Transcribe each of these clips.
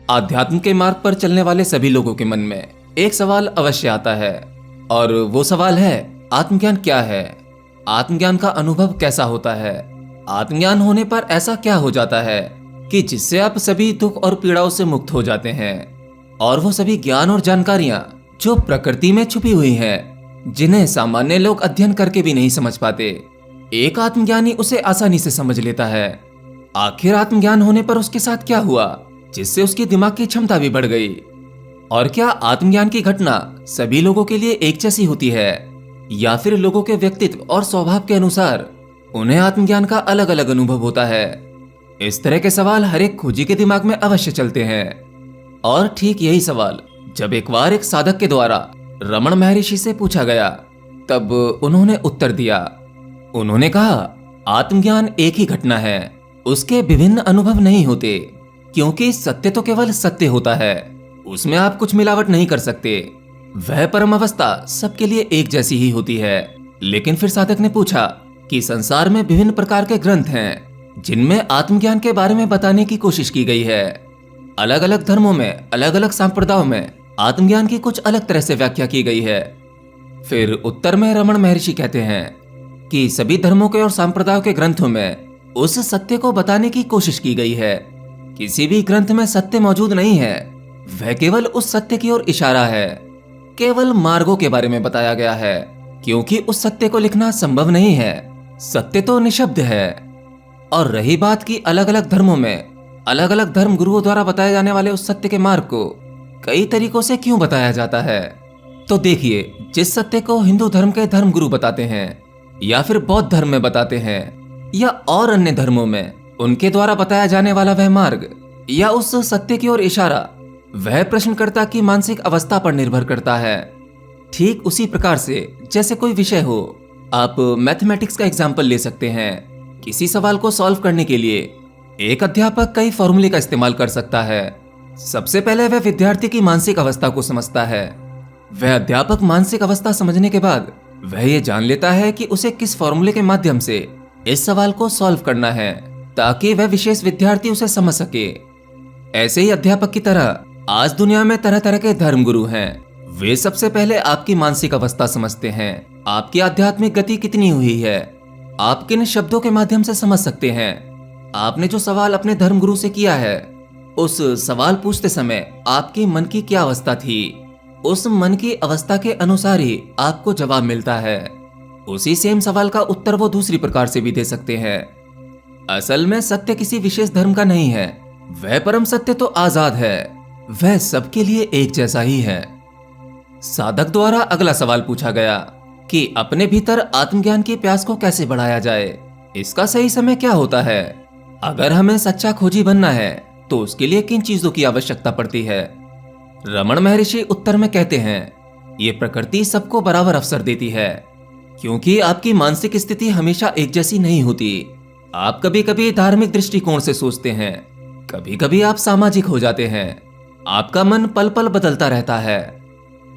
आध्यात्म के मार्ग पर चलने वाले सभी लोगों के मन में एक सवाल अवश्य आता है, और वो सवाल है, आत्मज्ञान क्या है? आत्मज्ञान का अनुभव कैसा होता है? आत्मज्ञान होने पर ऐसा क्या हो जाता है कि जिससे आप सभी दुख और पीड़ाओं से मुक्त हो जाते हैं, और वो सभी ज्ञान और जानकारियां जो प्रकृति में छुपी हुई हैं, जिन्हें सामान्य लोग अध्ययन करके भी नहीं समझ पाते, एक आत्मज्ञानी उसे आसानी से समझ लेता है। आखिर आत्मज्ञान होने पर उसके साथ क्या हुआ जिससे उसकी दिमाग की क्षमता भी बढ़ गई? और क्या आत्मज्ञान की घटना सभी लोगों के लिए एक जैसी होती है, या फिर लोगों के व्यक्तित्व और स्वभाव के अनुसार उन्हें आत्मज्ञान का अलग अलग अनुभव होता है? इस तरह के सवाल हर एक खोजी के दिमाग में अवश्य चलते हैं। और ठीक यही सवाल जब एक बार एक साधक के द्वारा रमण महर्षि से पूछा गया, तब उन्होंने उत्तर दिया। उन्होंने कहा, आत्मज्ञान एक ही घटना है, उसके विभिन्न अनुभव नहीं होते, क्योंकि सत्य तो केवल सत्य होता है, उसमें आप कुछ मिलावट नहीं कर सकते। वह परम अवस्था सबके लिए एक जैसी ही होती है। लेकिन फिर साधक ने पूछा कि संसार में विभिन्न प्रकार के ग्रंथ हैं जिनमें आत्मज्ञान के बारे में बताने की कोशिश की गई है। अलग अलग धर्मों में, अलग अलग संप्रदायों में आत्मज्ञान की कुछ अलग तरह से व्याख्या की गई है। फिर उत्तर में रमण महर्षि कहते हैं कि सभी धर्मों के और संप्रदायों के ग्रंथों में उस सत्य को बताने की कोशिश की गई है। किसी भी ग्रंथ में सत्य मौजूद नहीं है, वह केवल उस सत्य की ओर इशारा है। केवल मार्गों के बारे में बताया गया है, क्योंकि उस सत्य को लिखना संभव नहीं है। सत्य तो निशब्द है। और रही बात की अलग अलग धर्मों में अलग अलग धर्म गुरुओं द्वारा बताए जाने वाले उस सत्य के मार्ग को कई तरीकों से क्यों बताया जाता है, तो देखिए, जिस सत्य को हिंदू धर्म के धर्म गुरु बताते हैं, या फिर बौद्ध धर्म में बताते हैं, या और अन्य धर्मों में उनके द्वारा बताया जाने वाला वह मार्ग या उस सत्य की ओर इशारा, वह प्रश्नकर्ता की मानसिक अवस्था पर निर्भर करता है। ठीक उसी प्रकार से जैसे कोई विषय हो, आप मैथमेटिक्स का एग्जाम्पल ले सकते हैं। किसी सवाल को सॉल्व करने के लिए एक अध्यापक कई फॉर्मूले का इस्तेमाल कर सकता है। सबसे पहले वह विद्यार्थी की मानसिक अवस्था को समझता है। वह अध्यापक मानसिक अवस्था समझने के बाद वह ये जान लेता है कि उसे किस फॉर्मूले के माध्यम से इस सवाल को सॉल्व करना है, ताकि वह विशेष विद्यार्थी उसे समझ सके। ऐसे ही अध्यापक की तरह आज दुनिया में तरह तरह के धर्म गुरु हैं। वे सबसे पहले आपकी मानसिक अवस्था समझते हैं, आपकी आध्यात्मिक गति कितनी हुई है, आप किन शब्दों के माध्यम से समझ सकते हैं। आपने जो सवाल अपने धर्म गुरु से किया है, उस सवाल पूछते समय आपकी मन की क्या अवस्था थी, उस मन की अवस्था के अनुसार ही आपको जवाब मिलता है। उसी सेम सवाल का उत्तर वो दूसरी प्रकार से भी दे सकते हैं। असल में सत्य किसी विशेष धर्म का नहीं है, वह परम सत्य तो आजाद है, वह सबके लिए एक जैसा ही है। साधक द्वारा अगला सवाल पूछा गया कि अपने भीतर आत्मज्ञान की प्यास को कैसे बढ़ाया जाए, इसका सही समय क्या होता है, अगर हमें सच्चा खोजी बनना है तो उसके लिए किन चीजों की आवश्यकता पड़ती है। रमण महर्षि उत्तर में कहते हैं, ये प्रकृति सबको बराबर अवसर देती है, क्योंकि आपकी मानसिक स्थिति हमेशा एक जैसी नहीं होती। आप कभी कभी धार्मिक दृष्टिकोण से सोचते हैं, कभी कभी आप सामाजिक हो जाते हैं, आपका मन पल पल बदलता रहता है।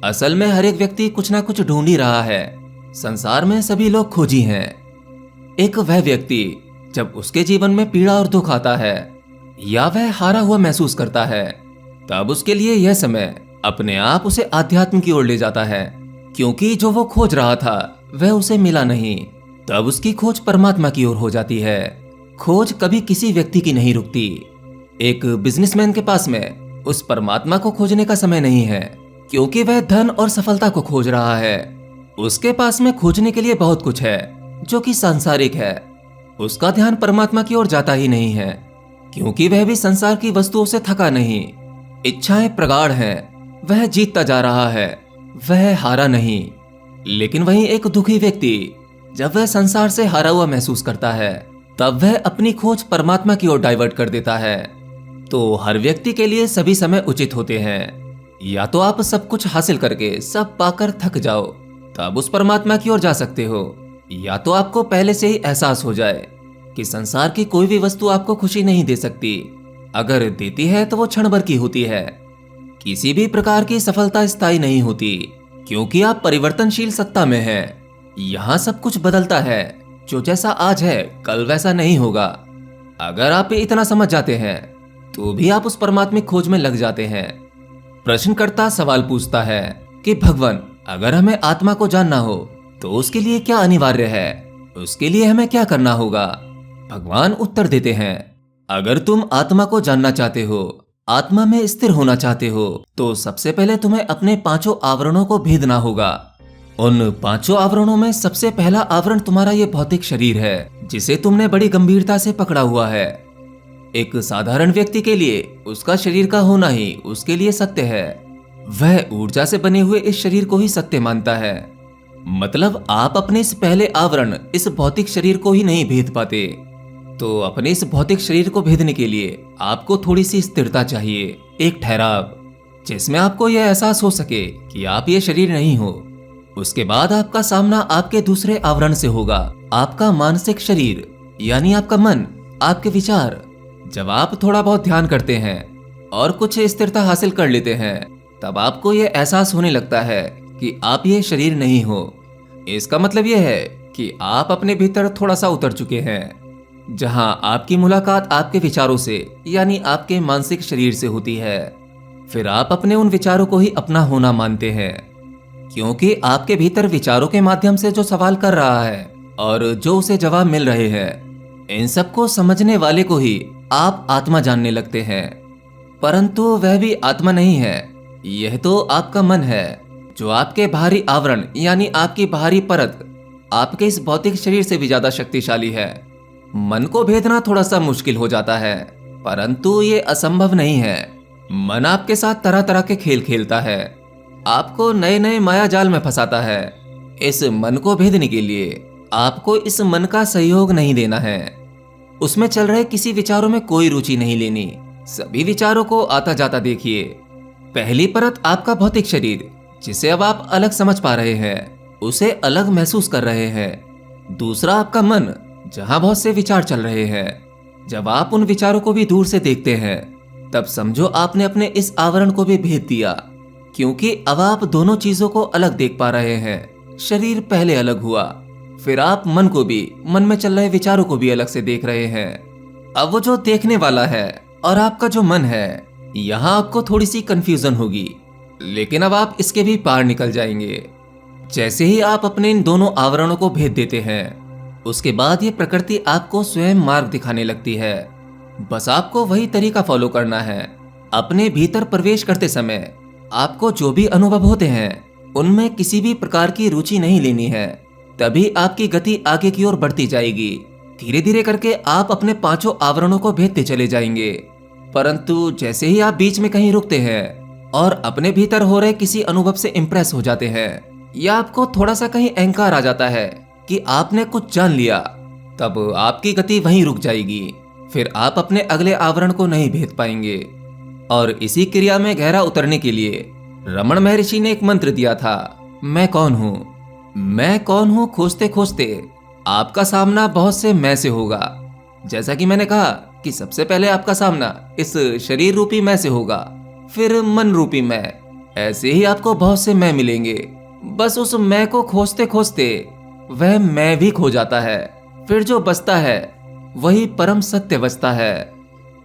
असल में हर एक व्यक्ति कुछ ना कुछ ढूंढ ही रहा है। संसार में सभी लोग खोजी हैं। एक वह व्यक्ति जब उसके जीवन में पीड़ा और दुख आता है, या वह हारा हुआ महसूस करता है, तब उसके लिए यह समय अपने आप उसे आध्यात्म की ओर ले जाता है, क्योंकि जो वो खोज रहा था वह उसे मिला नहीं। तब उसकी खोज परमात्मा की ओर हो जाती है। खोज कभी किसी व्यक्ति की नहीं रुकती। एक बिजनेसमैन के पास में उस परमात्मा को खोजने का समय नहीं है, क्योंकि वह धन और सफलता को खोज रहा है। उसके पास में खोजने के लिए बहुत कुछ है जो कि सांसारिक है। उसका ध्यान परमात्मा की ओर जाता ही नहीं है, क्योंकि वह भी संसार की वस्तुओं से थका नहीं। इच्छाएं प्रगाढ़ हैं, वह जीतता जा रहा है, वह हारा नहीं। लेकिन वहीं एक दुखी व्यक्ति जब वह संसार से हारा हुआ महसूस करता है, तब वह अपनी खोज परमात्मा की ओर डाइवर्ट कर देता है। तो हर व्यक्ति के लिए सभी समय उचित होते हैं। या तो आप सब कुछ हासिल करके सब पाकर थक जाओ, तब उस परमात्मा की ओर जा सकते हो, या तो आपको पहले से ही एहसास हो जाए कि संसार की कोई भी वस्तु आपको खुशी नहीं दे सकती। अगर देती है तो वो क्षण भर की होती है। किसी भी प्रकार की सफलता स्थायी नहीं होती, क्योंकि आप परिवर्तनशील सत्ता में हैं। यहाँ सब कुछ बदलता है, जो जैसा आज है कल वैसा नहीं होगा। अगर आप इतना समझ जाते हैं तो भी आप उस परमात्मिक खोज में लग जाते हैं। प्रश्नकर्ता सवाल पूछता है कि भगवान, अगर हमें आत्मा को जानना हो तो उसके लिए क्या अनिवार्य है, उसके लिए हमें क्या करना होगा? भगवान उत्तर देते हैं, अगर तुम आत्मा को जानना चाहते हो, आत्मा में स्थिर होना चाहते हो, तो सबसे पहले तुम्हें अपने पांचों आवरणों को भेदना होगा। उन पांचों आवरणों में सबसे पहला आवरण तुम्हारा ये भौतिक शरीर है, जिसे तुमने बड़ी गंभीरता से पकड़ा हुआ है। एक साधारण व्यक्ति के लिए उसका शरीर का होना ही उसके लिए सत्य है। वह ऊर्जा से बने हुए इस शरीर को ही सत्य मानता है। मतलब आप अपने इस पहले आवरण, इस भौतिक शरीर को ही नहीं भेद पाते। तो अपने इस भौतिक शरीर को भेदने के लिए आपको थोड़ी सी स्थिरता चाहिए, एक ठहराव, जिसमें आपको यह एहसास हो सके कि आप ये शरीर नहीं हो। उसके बाद आपका सामना आपके दूसरे आवरण से होगा, आपका मानसिक शरीर, यानी आपका मन, आपके विचार। जब आप थोड़ा बहुत ध्यान करते हैं और कुछ स्थिरता हासिल कर लेते हैं, तब आपको यह एहसास होने लगता है कि आप ये शरीर नहीं हो। इसका मतलब यह है कि आप अपने भीतर थोड़ा सा उतर चुके हैं, जहां आपकी मुलाकात आपके विचारों से, यानी आपके मानसिक शरीर से होती है। फिर आप अपने उन विचारों को ही अपना होना मानते हैं, क्योंकि आपके भीतर विचारों के माध्यम से जो सवाल कर रहा है और जो उसे जवाब मिल रहे हैं, इन सबको समझने वाले को ही आप आत्मा जानने लगते हैं। परंतु वह भी आत्मा नहीं है, यह तो आपका मन है, जो आपके बाहरी आवरण, यानी आपकी बाहरी परत, आपके इस भौतिक शरीर से भी ज्यादा शक्तिशाली है। मन को भेदना थोड़ा सा मुश्किल हो जाता है, परंतु ये असंभव नहीं है। मन आपके साथ तरह तरह के खेल खेलता है, आपको नए नए माया जाल में फंसाता है। इस मन को भेदने के लिए आपको इस मन का सहयोग नहीं देना है। उसमें चल रहे किसी विचारों में कोई रुचि नहीं लेनी, सभी विचारों को आता जाता देखिए। पहली परत आपका भौतिक शरीर, जिसे अब आप अलग समझ पा रहे हैं, उसे अलग महसूस कर रहे हैं। दूसरा आपका मन, जहां बहुत से विचार चल रहे हैं। जब आप उन विचारों को भी दूर से देखते हैं, तब समझो आपने अपने इस आवरण को भी भेद दिया, क्योंकि अब आप दोनों चीजों को अलग देख पा रहे हैं। शरीर पहले अलग हुआ, फिर आप मन को भी, मन में चल रहे विचारों को भी अलग से देख रहे हैं। अब वो जो देखने वाला है और आपका जो मन है, यहाँ आपको थोड़ी सी कंफ्यूजन होगी, लेकिन अब आप इसके भी पार निकल जाएंगे। जैसे ही आप अपने इन दोनों आवरणों को भेद देते हैं, उसके बाद ये प्रकृति आपको स्वयं मार्ग दिखाने लगती है। बस आपको वही तरीका फॉलो करना है। अपने भीतर प्रवेश करते समय आपको जो भी अनुभव होते हैं, उनमें किसी भी प्रकार की रुचि नहीं लेनी है, तभी आपकी गति आगे की ओर बढ़ती जाएगी। धीरे धीरे करके आप अपने पांचों आवरणों को भेदते चले जाएंगे। परंतु जैसे ही आप बीच में कहीं रुकते हैं और अपने भीतर हो रहे किसी अनुभव से इंप्रेस हो जाते हैं, या आपको थोड़ा सा कहीं अहंकार आ जाता है कि आपने कुछ जान लिया, तब आपकी गति वहीं रुक जाएगी। फिर आप अपने अगले आवरण को नहीं भेद पाएंगे। और इसी क्रिया में गहरा उतरने के लिए रमण महर्षि ने एक मंत्र दिया था, मैं कौन हूँ। मैं कौन हूँ खोजते खोजते आपका सामना बहुत से मैं से होगा। जैसा कि मैंने कहा कि सबसे पहले आपका सामना इस शरीर रूपी मैं से होगा, फिर मन रूपी मैं, ऐसे ही आपको बहुत से मैं मिलेंगे। बस उस मैं को खोजते खोजते वह मैं भी खो जाता है। फिर जो बचता है वही परम सत्य बचता है।